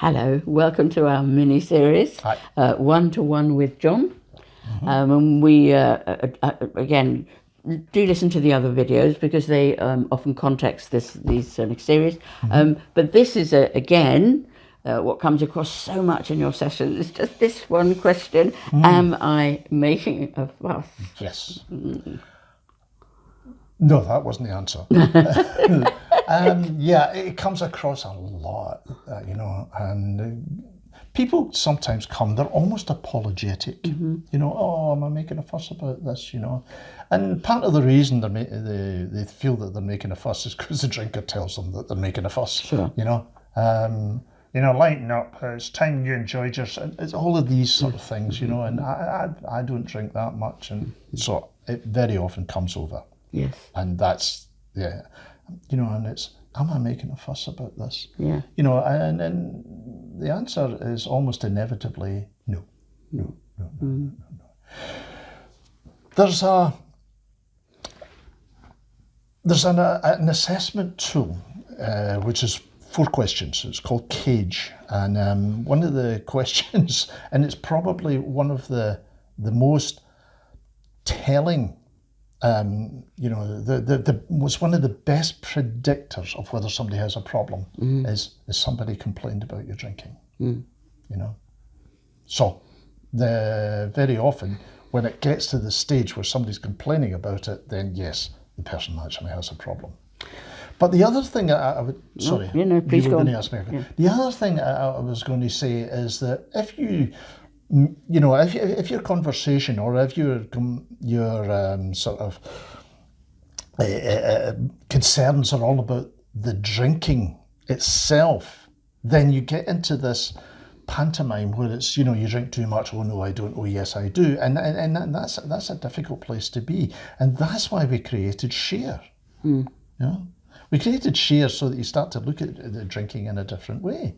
Hello, welcome to our mini-series, Hi. One-to-One with John. And we, again, do listen to the other videos because they often context these series. But this is, again, what comes across so much in your session is just this one question. Am I making a fuss? Yes. No, that wasn't the answer. Yeah, it comes across a lot, and people sometimes come, they're almost apologetic, oh, am I making a fuss about this, And part of the reason they feel that they're making a fuss is because the drinker tells them that they're making a fuss, Sure. Lighten up, it's time you enjoyed yourself, it's all of these sort of things, and I don't drink that much, and so it very often comes over. Yes. And that's, and it's, am I making a fuss about this? Yeah. And the answer is almost inevitably no. There's an assessment tool, which is 4 questions. It's called CAGE. And one of the questions, and it's probably one of the most telling, was one of the best predictors of whether somebody has a problem is somebody complained about your drinking, So very often when it gets to the stage where somebody's complaining about it, then yes, the person actually has a problem. But the other thing I would, Please you were go going on. to ask me. Yeah. The other thing I was going to say is that if if your conversation or if your sort of concerns are all about the drinking itself, then you get into this pantomime where it's, you drink too much, oh no I don't, oh yes I do, and that's a difficult place to be, and that's why we created Share. We created Share so that you start to look at the drinking in a different way.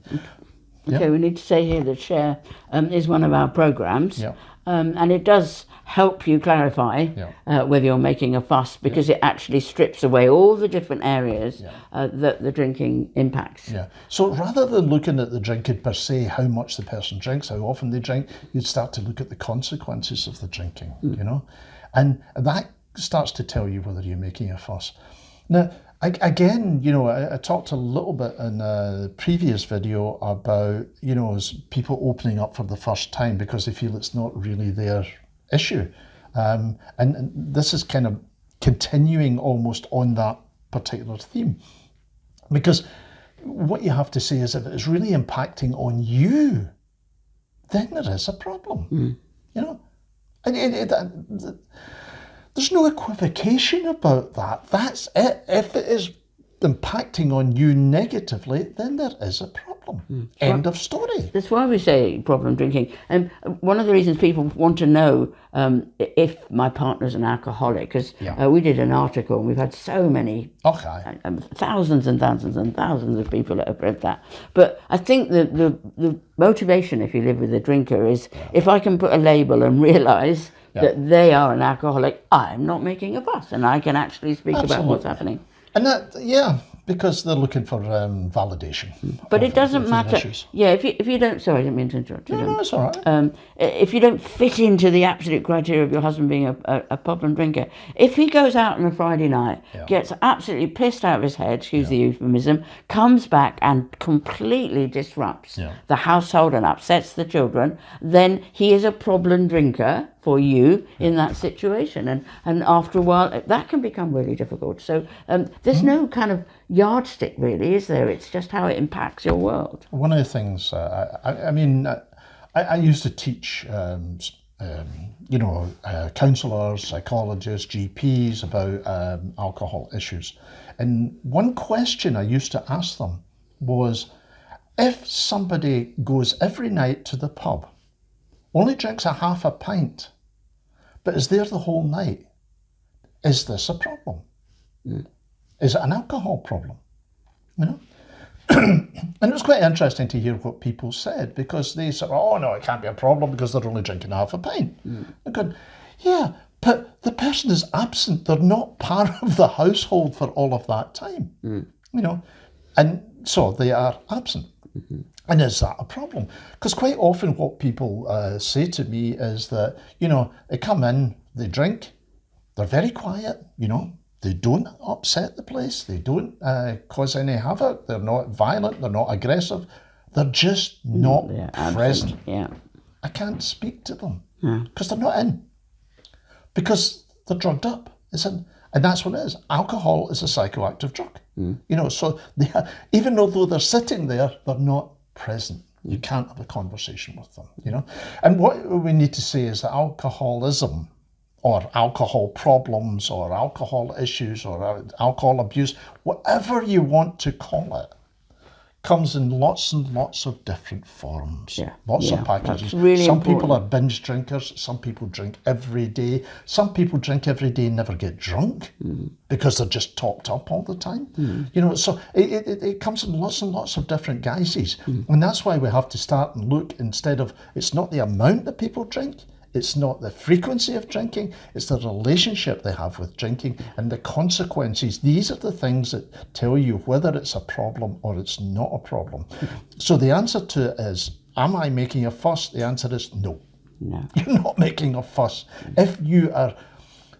Okay, we need to say here that Share is one of our programs, and it does help you clarify whether you're making a fuss, because it actually strips away all the different areas that the drinking impacts. Yeah. So rather than looking at the drinking per se, how much the person drinks, how often they drink, you'd start to look at the consequences of the drinking, and that starts to tell you whether you're making a fuss. Now, again, I talked a little bit in a previous video about, people opening up for the first time because they feel it's not really their issue. And this is kind of continuing almost on that particular theme. Because what you have to say is if it's really impacting on you, then there is a problem, And there's no equivocation about that. That's it. If it is impacting on you negatively, then there is a problem. End of story. That's why we say problem drinking. And one of the reasons people want to know if my partner's an alcoholic, because we did an article and we've had so many, thousands and thousands and thousands of people that have read that. But I think the motivation, if you live with a drinker, is if I can put a label and realise that they are an alcoholic, I'm not making a fuss, and I can actually speak about what's happening. And because they're looking for validation. But it doesn't matter. Issues. Yeah, if you don't, sorry, I didn't mean to interrupt you. No, it's all right. If you don't fit into the absolute criteria of your husband being a problem drinker, if he goes out on a Friday night, gets absolutely pissed out of his head, excuse the euphemism, comes back and completely disrupts the household and upsets the children, then he is a problem drinker for you in that situation, and after a while that can become really difficult. So there's no kind of yardstick really, is there? It's just how it impacts your world. One of the things I used to teach counsellors, psychologists, GPs about alcohol issues, and one question I used to ask them was, if somebody goes every night to the pub, only drinks a half a pint, but is there the whole night, is this a problem? Is it an alcohol problem? And it was quite interesting to hear what people said, because they said, oh no, it can't be a problem because they're only drinking half a pint. I'm going, yeah, but the person is absent. They're not part of the household for all of that time, and so they are absent. And is that a problem? Because quite often what people say to me is that, they come in, they drink, they're very quiet, they don't upset the place, they don't cause any havoc, they're not violent, they're not aggressive, they're just not present. Yeah. I can't speak to them because they're not in, because they're drugged up. And that's what it is. Alcohol is a psychoactive drug. So even though they're sitting there, they're not present. You can't have a conversation with them, And what we need to say is that alcoholism or alcohol problems or alcohol issues or alcohol abuse, whatever you want to call it, comes in lots and lots of different forms, lots of packages. Really some important. People are binge drinkers, some people drink every day, some people drink every day and never get drunk because they're just topped up all the time. So it comes in lots and lots of different guises. And that's why we have to start and look, instead of, it's not the amount that people drink, it's not the frequency of drinking, it's the relationship they have with drinking and the consequences. These are the things that tell you whether it's a problem or it's not a problem. So the answer to it is, am I making a fuss? The answer is no. You're not making a fuss. If you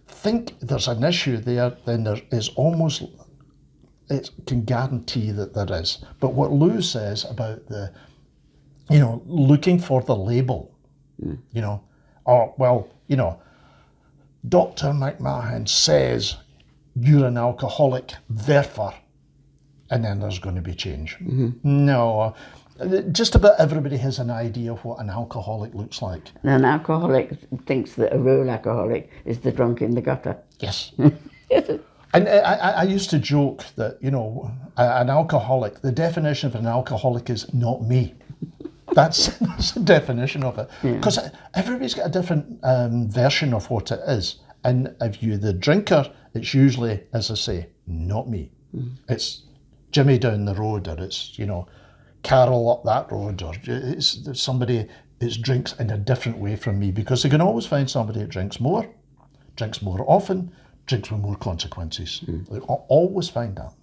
think there's an issue there, then there is almost, it can guarantee that there is. But what Lou says about the, looking for the label, Dr. McMahon says you're an alcoholic, therefore, and then there's going to be change. No, just about everybody has an idea of what an alcoholic looks like. An alcoholic thinks that a real alcoholic is the drunk in the gutter. Yes. And I used to joke that, an alcoholic, the definition of an alcoholic is not me. That's the definition of it. Because everybody's got a different version of what it is. And if you're the drinker, it's usually, as I say, not me. It's Jimmy down the road, or it's, Carol up that road, or it's somebody that drinks in a different way from me, because they can always find somebody that drinks more often, drinks with more consequences. They always find that,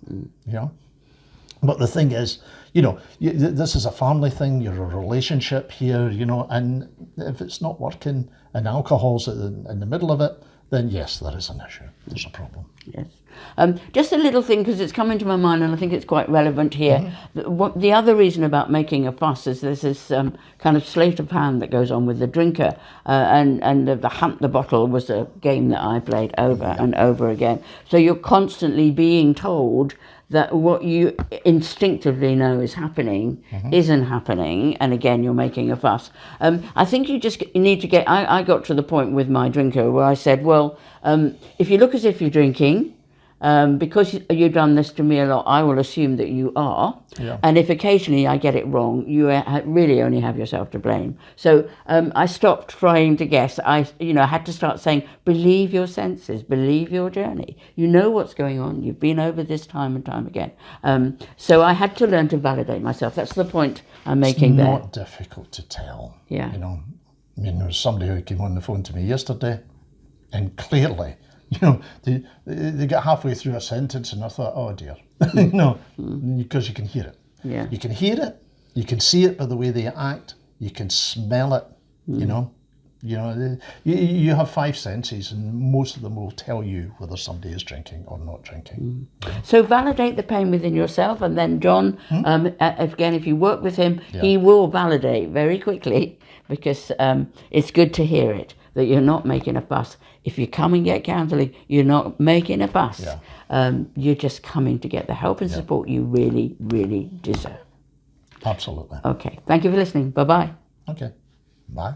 But the thing is, this is a family thing, you're a relationship here, and if it's not working and alcohol's in the middle of it, then yes, there is an issue. There's a problem. Yes. Just a little thing, because it's come into my mind and I think it's quite relevant here. The other reason about making a fuss is there's this kind of sleight of hand that goes on with the drinker, and the Hunt the Bottle was a game that I played over and over again. So you're constantly being told that what you instinctively know is happening isn't happening, and again you're making a fuss. I think you need to get, I got to the point with my drinker where I said, well, if you look as if you're drinking, because you've done this to me a lot, I will assume that you are. And if occasionally I get it wrong, you really only have yourself to blame. So I stopped trying to guess. I had to start saying, believe your senses, believe your journey. You know what's going on. You've been over this time and time again. So I had to learn to validate myself. That's the point I'm making there. It's not difficult to tell. Yeah. There was somebody who came on the phone to me yesterday, and clearly, they get halfway through a sentence and I thought, oh dear. Because you can hear it. Yeah. You can hear it, you can see it by the way they act, you can smell it, you have 5 senses and most of them will tell you whether somebody is drinking or not drinking. So validate the pain within yourself, and then John, again, if you work with him, he will validate very quickly, because it's good to hear it, that you're not making a fuss. If you come and get counselling, you're not making a fuss. You're just coming to get the help and support you really, really deserve. Absolutely. Okay. Thank you for listening. Bye-bye. Okay. Bye.